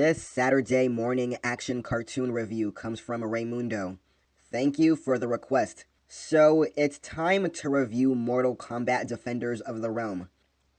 This Saturday morning action cartoon review comes from Raymundo. Thank you for the request. So, it's time to review Mortal Kombat Defenders of the Realm.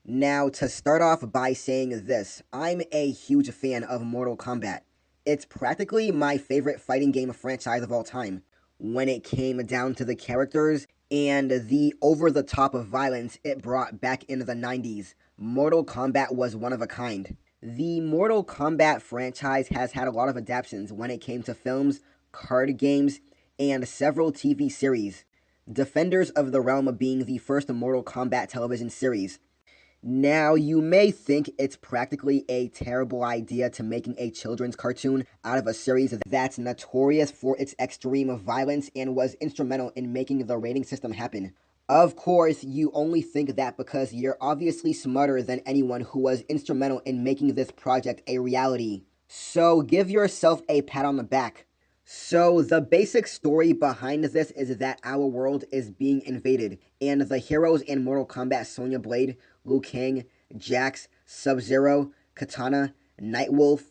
Now, to start off by saying this, I'm a huge fan of Mortal Kombat. It's practically my favorite fighting game franchise of all time. When it came down to the characters and the over-the-top of violence it brought back in the 90s, Mortal Kombat was one of a kind. The Mortal Kombat franchise has had a lot of adaptations when it came to films, card games, and several TV series. Defenders of the Realm being the first Mortal Kombat television series. Now, you may think it's practically a terrible idea to making a children's cartoon out of a series that's notorious for its extreme violence and was instrumental in making the rating system happen. Of course, you only think that because you're obviously smarter than anyone who was instrumental in making this project a reality. So give yourself a pat on the back. So the basic story behind this is that our world is being invaded, and the heroes in Mortal Kombat Sonya Blade, Liu Kang, Jax, Sub-Zero, Katana, Nightwolf,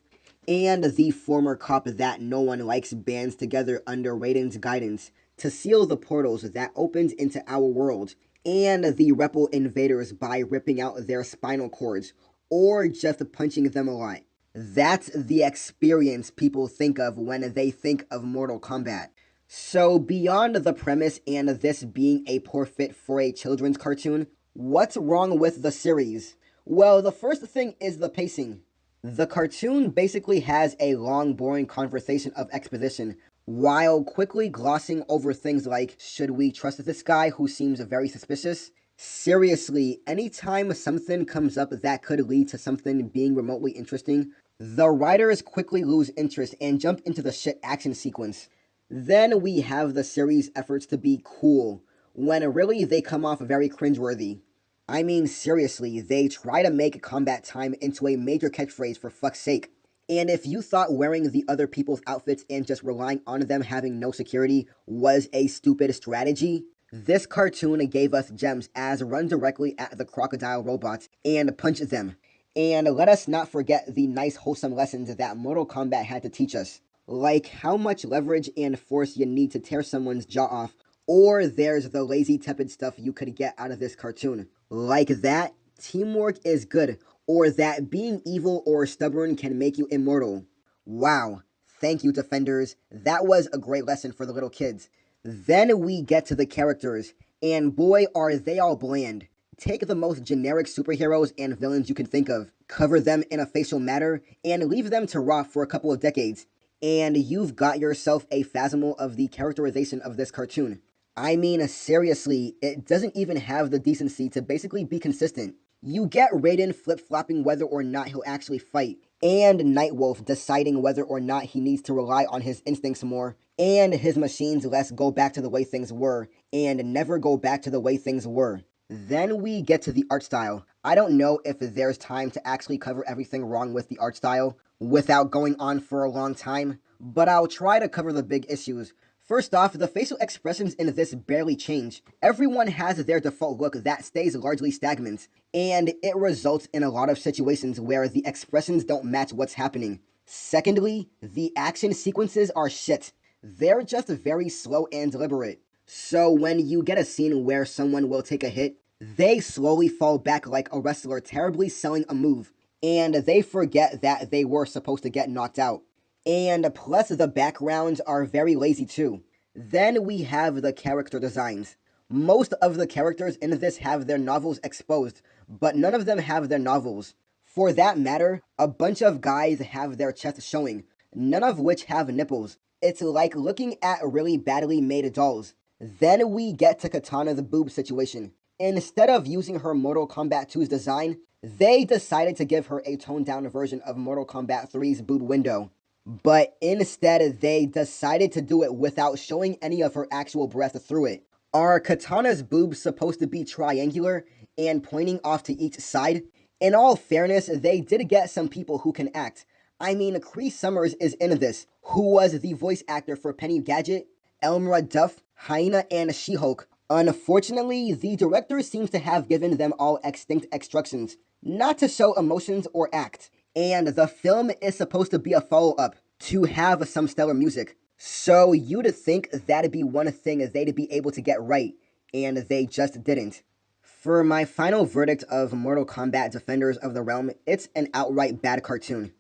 and the former cop that no one likes bands together under Raiden's guidance to seal the portals that opened into our world, and the Rebel invaders by ripping out their spinal cords, or just punching them a lot. That's the experience people think of when they think of Mortal Kombat. So beyond the premise and this being a poor fit for a children's cartoon, what's wrong with the series? Well, the first thing is the pacing. The cartoon basically has a long, boring conversation of exposition, while quickly glossing over things like, should we trust this guy who seems very suspicious? Seriously, anytime something comes up that could lead to something being remotely interesting, the writers quickly lose interest and jump into the shit action sequence. Then we have the series' efforts to be cool, when really they come off very cringeworthy. I mean, seriously, they try to make combat time into a major catchphrase for fuck's sake. And if you thought wearing the other people's outfits and just relying on them having no security was a stupid strategy, this cartoon gave us gems as run directly at the crocodile robots and punch them. And let us not forget the nice wholesome lessons that Mortal Kombat had to teach us. Like how much leverage and force you need to tear someone's jaw off, or there's the lazy tepid stuff you could get out of this cartoon. Like that, teamwork is good, or that being evil or stubborn can make you immortal. Wow, thank you, Defenders. That was a great lesson for the little kids. Then we get to the characters, and boy are they all bland. Take the most generic superheroes and villains you can think of, cover them in a facial matter, and leave them to rot for a couple of decades. And you've got yourself a phasmal of the characterization of this cartoon. I mean, seriously, it doesn't even have the decency to basically be consistent. You get Raiden flip-flopping whether or not he'll actually fight, and Nightwolf deciding whether or not he needs to rely on his instincts more, and his machines less go back to the way things were, and never go back to the way things were. Then we get to the art style. I don't know if there's time to actually cover everything wrong with the art style without going on for a long time, but I'll try to cover the big issues. First off, the facial expressions in this barely change. Everyone has their default look that stays largely stagnant, and it results in a lot of situations where the expressions don't match what's happening. Secondly, the action sequences are shit. They're just very slow and deliberate. So when you get a scene where someone will take a hit, they slowly fall back like a wrestler terribly selling a move, and they forget that they were supposed to get knocked out. And plus the backgrounds are very lazy too. Then we have the character designs. Most of the characters in this have their novels exposed, but none of them have their novels. For that matter, a bunch of guys have their chests showing, none of which have nipples. It's like looking at really badly made dolls. Then we get to Katana's boob situation. Instead of using her Mortal Kombat 2's design, they decided to give her a toned-down version of Mortal Kombat 3's boob window. But instead, they decided to do it without showing any of her actual breath through it. Are Katana's boobs supposed to be triangular and pointing off to each side? In all fairness, they did get some people who can act. I mean, Cree Summers is in this, who was the voice actor for Penny Gadget, Elmra Duff, Hyena, and She-Hulk. Unfortunately, the director seems to have given them all extinct instructions not to show emotions or act. And the film is supposed to be a follow-up to have some stellar music. So you'd think that'd be one thing they'd be able to get right, and they just didn't. For my final verdict of Mortal Kombat Defenders of the Realm, it's an outright bad cartoon.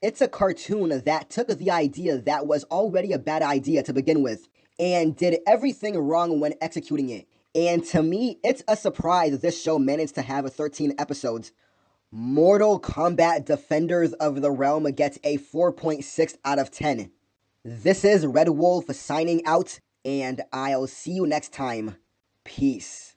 It's a cartoon that took the idea that was already a bad idea to begin with, and did everything wrong when executing it. And to me, it's a surprise this show managed to have 13 episodes. Mortal Kombat Defenders of the Realm gets a 4.6 out of 10. This is Red Wolf signing out, and I'll see you next time. Peace.